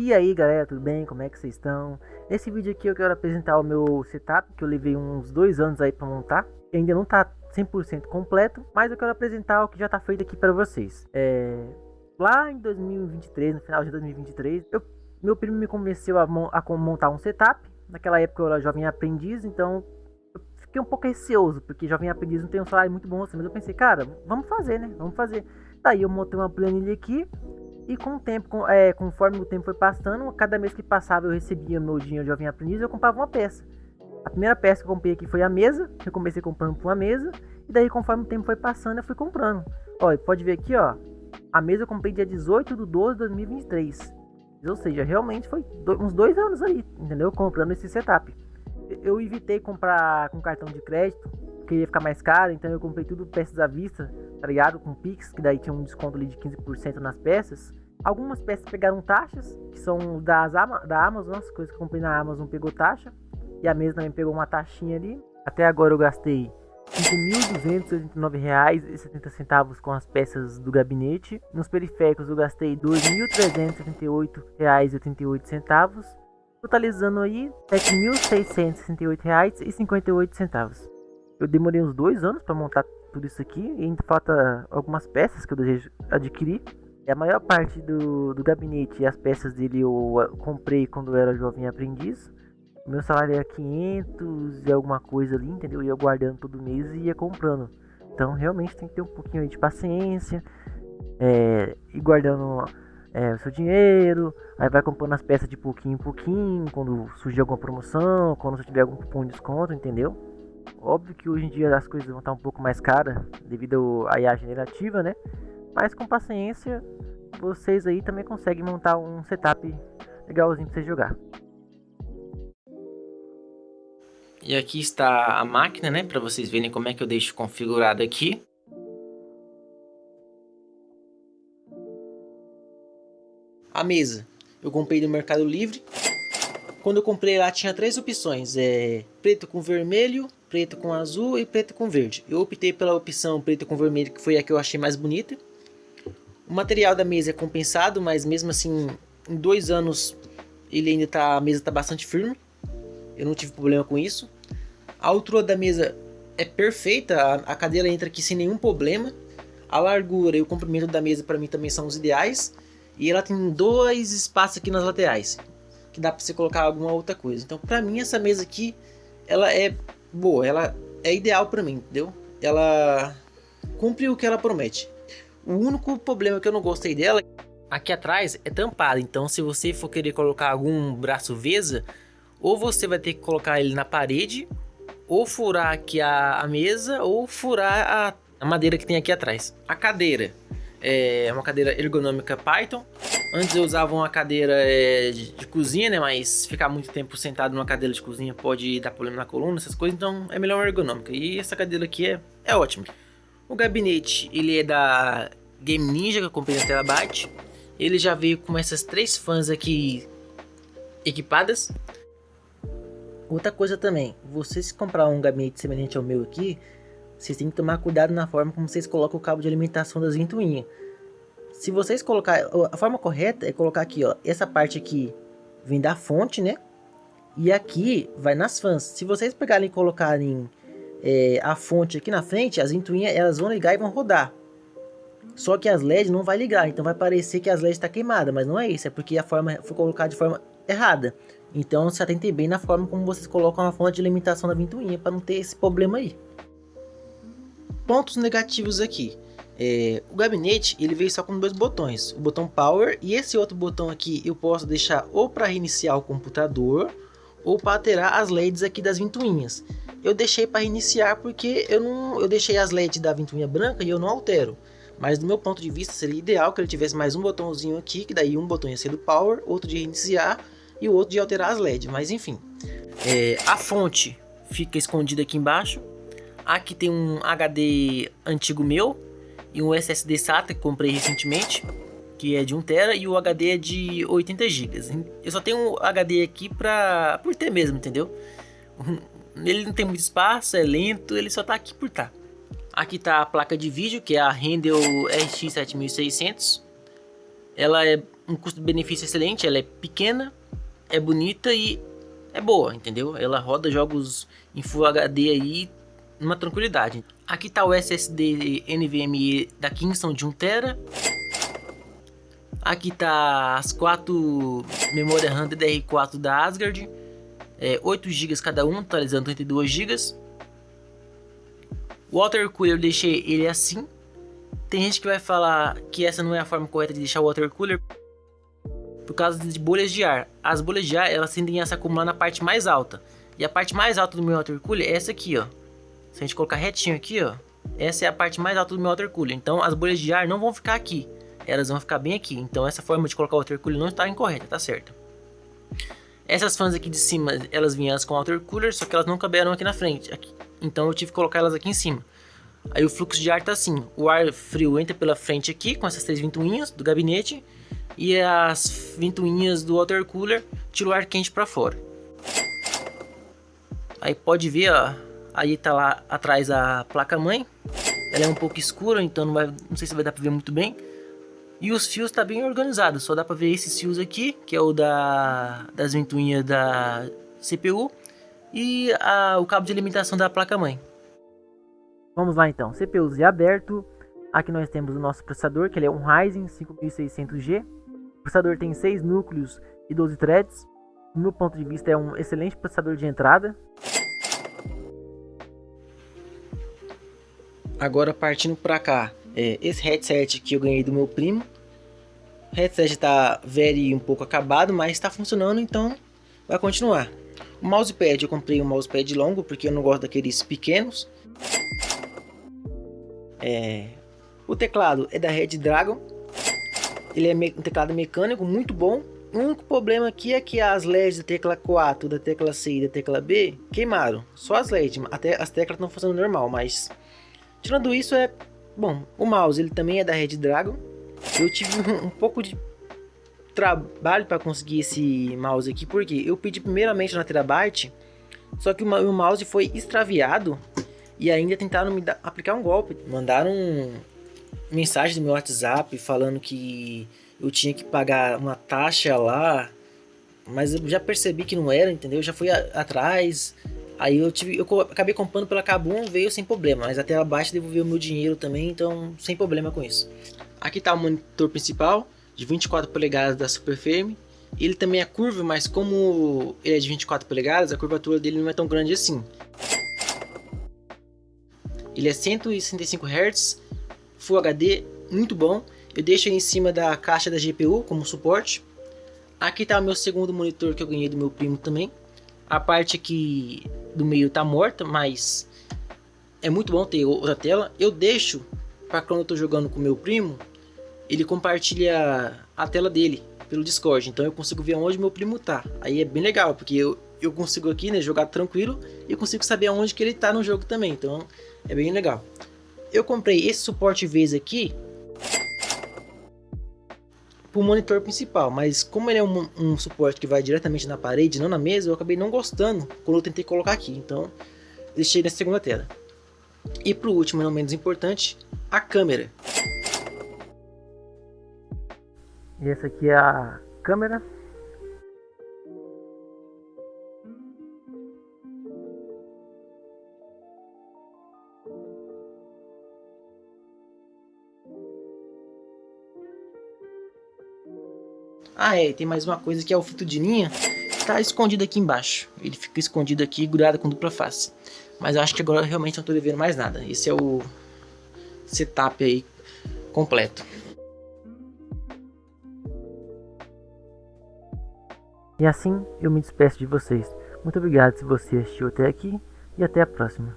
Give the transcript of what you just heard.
E aí galera, tudo bem? Como é que vocês estão? Nesse vídeo aqui eu quero apresentar o meu setup, que eu levei uns 2 anos aí para montar. Que ainda não tá 100% completo, mas eu quero apresentar o que já tá feito aqui para vocês. Lá em 2023, no final de 2023, meu primo me convenceu a montar um setup. Naquela época eu era jovem aprendiz, então eu fiquei um pouco receoso, porque jovem aprendiz não tem um salário muito bom assim, mas eu pensei, cara, vamos fazer, né? Vamos fazer. Daí eu montei uma planilha aqui. E com o tempo, conforme o tempo foi passando, cada mês que passava eu recebia meu dinheiro de jovem aprendiz e eu comprava uma peça. A primeira peça que eu comprei aqui foi a mesa. Eu comecei comprando por uma mesa. E daí, conforme o tempo foi passando, eu fui comprando. Ó, pode ver aqui, ó. A mesa eu comprei dia 18/12/2023. Ou seja, realmente foi uns 2 anos aí, entendeu? Comprando esse setup. Eu evitei comprar com cartão de crédito, porque ia ficar mais caro. Então eu comprei tudo peças à vista, tá ligado? Com Pix, que daí tinha um desconto ali de 15% nas peças. Algumas peças pegaram taxas, que são da Amazon, as coisas que eu comprei na Amazon pegou taxa. E a mesa também pegou uma taxinha ali. Até agora eu gastei R$ 5.289,70 com as peças do gabinete. Nos periféricos eu gastei R$ 2.378,88, totalizando aí R$ 7.668,58. Eu demorei uns 2 anos para montar tudo isso aqui e ainda falta algumas peças que eu desejo adquirir. A maior parte do gabinete e as peças dele eu comprei quando eu era jovem aprendiz. Meu salário era 500 e alguma coisa ali, entendeu? Eu ia guardando todo mês e ia comprando. Então realmente tem que ter um pouquinho aí de paciência, ir guardando o seu dinheiro. Aí vai comprando as peças de pouquinho em pouquinho, quando surgir alguma promoção, quando você tiver algum cupom de desconto, entendeu? Óbvio que hoje em dia as coisas vão estar um pouco mais caras devido à IA generativa, né? Mas com paciência, vocês aí também conseguem montar um setup legalzinho pra você jogar. E aqui está a máquina, né, para vocês verem como é que eu deixo configurado aqui. A mesa eu comprei no Mercado Livre. Quando eu comprei lá tinha 3 opções, preto com vermelho, preto com azul e preto com verde. Eu optei pela opção preto com vermelho, que foi a que eu achei mais bonita. O material da mesa é compensado, mas mesmo assim, em 2 anos a mesa está bastante firme. Eu não tive problema com isso. A altura da mesa é perfeita, a cadeira entra aqui sem nenhum problema. A largura e o comprimento da mesa para mim também são os ideais. E ela tem 2 espaços aqui nas laterais, que dá para você colocar alguma outra coisa. Então para mim essa mesa aqui, ela é boa, ela é ideal para mim, entendeu? Ela cumpre o que ela promete. O único problema que eu não gostei dela, aqui atrás é tampada, então se você for querer colocar algum braço VESA, ou você vai ter que colocar ele na parede, ou furar aqui a mesa, ou furar a madeira que tem aqui atrás. A cadeira é uma cadeira ergonômica Python. Antes eu usava uma cadeira de cozinha, né? Mas ficar muito tempo sentado numa cadeira de cozinha pode dar problema na coluna, essas coisas. Então é melhor uma ergonômica. E essa cadeira aqui é ótima. O gabinete, ele é da Game Ninja, que eu comprei na Terabyte. Ele já veio com essas 3 fãs aqui equipadas. Outra coisa também, vocês comprar um gabinete semelhante ao meu aqui, vocês têm que tomar cuidado na forma como vocês colocam o cabo de alimentação das ventoinhas. Se vocês colocar, a forma correta é colocar aqui, ó, essa parte aqui vem da fonte, né? E aqui vai nas fãs. Se vocês pegarem e colocarem a fonte aqui na frente, as ventoinhas elas vão ligar e vão rodar. Só que as LED não vai ligar, então vai parecer que as LED está queimada, mas não é isso, é porque a forma foi colocada de forma errada. Então se atentem bem na forma como vocês colocam a fonte de alimentação da ventoinha para não ter esse problema aí. Pontos negativos aqui. O gabinete ele veio só com 2 botões, o botão Power e esse outro botão aqui eu posso deixar ou para reiniciar o computador ou para alterar as LEDs aqui das ventoinhas. Eu deixei para reiniciar porque eu deixei as LEDs da ventoinha branca e eu não altero. Mas do meu ponto de vista seria ideal que ele tivesse mais um botãozinho aqui, que daí um botão ia ser do Power, outro de reiniciar e o outro de alterar as LEDs, mas enfim. A fonte fica escondida aqui embaixo. Aqui tem um HD antigo meu e um SSD SATA que comprei recentemente, que é de 1 TB, e o HD é de 80 GB. Eu só tenho um HD aqui por ter mesmo, entendeu? Ele não tem muito espaço, é lento, ele só tá aqui por tá. Aqui tá a placa de vídeo, que é a Rendel RX 7600. Ela é um custo-benefício excelente, ela é pequena, é bonita e é boa, entendeu? Ela roda jogos em Full HD aí numa tranquilidade. Aqui tá o SSD NVMe da Kingston de 1TB. Aqui tá as 4 memória RAM DDR4 da Asgard, 8 GB cada um, totalizando 32 GB. O water cooler eu deixei ele assim. Tem gente que vai falar que essa não é a forma correta de deixar o water cooler por causa de bolhas de ar. As bolhas de ar, elas tendem a se acumular na parte mais alta. E a parte mais alta do meu water cooler é essa aqui, ó. Se a gente colocar retinho aqui, ó, essa é a parte mais alta do meu water cooler. Então as bolhas de ar não vão ficar aqui, elas vão ficar bem aqui. Então essa forma de colocar o water cooler não está incorreta, tá certo? Essas fãs aqui de cima, elas vinham com water cooler, só que elas não caberam aqui na frente. Aqui. Então eu tive que colocar elas aqui em cima. Aí o fluxo de ar tá assim, o ar frio entra pela frente aqui, com essas 3 ventoinhas do gabinete. E as ventoinhas do water cooler tiram o ar quente para fora. Aí pode ver, ó, aí tá lá atrás a placa-mãe. Ela é um pouco escura, então não sei se vai dar para ver muito bem. E os fios tá bem organizado, só dá para ver esses fios aqui, que é o das ventoinhas da CPU. E o cabo de alimentação da placa-mãe. Vamos lá então, CPU Z aberto. Aqui nós temos o nosso processador, que ele é um Ryzen 5600G. O processador tem 6 núcleos e 12 threads. Do meu ponto de vista é um excelente processador de entrada. Agora partindo para cá, esse headset que eu ganhei do meu primo. O headset tá velho e um pouco acabado, mas está funcionando, então vai continuar. O mousepad, eu comprei um mousepad longo, porque eu não gosto daqueles pequenos. O teclado é da Red Dragon. Ele é um teclado mecânico muito bom. O único problema aqui é que as LEDs da tecla 4, da tecla C e da tecla B queimaram. Só as LEDs, até as teclas estão funcionando normal, mas tirando isso é bom. O mouse ele também é da Red Dragon. Eu tive um pouco de trabalho para conseguir esse mouse aqui, porque eu pedi primeiramente na Terabyte, só que o meu mouse foi extraviado e ainda tentaram aplicar um golpe. Mandaram mensagem do meu WhatsApp falando que eu tinha que pagar uma taxa lá, mas eu já percebi que não era, entendeu? Eu já fui atrás, aí eu acabei comprando pela Kabum, veio sem problema, mas até abaixo devolveu o meu dinheiro também, então sem problema com isso. Aqui está o monitor principal de 24 polegadas da Superframe. Ele também é curvo, mas como ele é de 24 polegadas, a curvatura dele não é tão grande assim. Ele é 165 Hz, Full HD, muito bom. Eu deixo ele em cima da caixa da GPU como suporte. Aqui está o meu segundo monitor que eu ganhei do meu primo também. A parte aqui do meio está morta, mas é muito bom ter outra tela. Eu deixo para quando eu estou jogando com o meu primo, ele compartilha a tela dele pelo Discord, então eu consigo ver onde meu primo tá. Aí é bem legal, porque eu consigo aqui, né, jogar tranquilo e eu consigo saber aonde que ele tá no jogo também, então é bem legal. Eu comprei esse suporte Vase aqui pro monitor principal, mas como ele é um suporte que vai diretamente na parede, não na mesa, eu acabei não gostando quando eu tentei colocar aqui, então deixei na segunda tela. E pro último, não menos importante, a câmera. E essa aqui é a câmera. Tem mais uma coisa que é o filtro de linha. Tá escondido aqui embaixo. Ele fica escondido aqui, grudado com dupla face. Mas eu acho que agora realmente não tô devendo mais nada. Esse é o setup aí completo. E assim eu me despeço de vocês. Muito obrigado se você assistiu até aqui e até a próxima.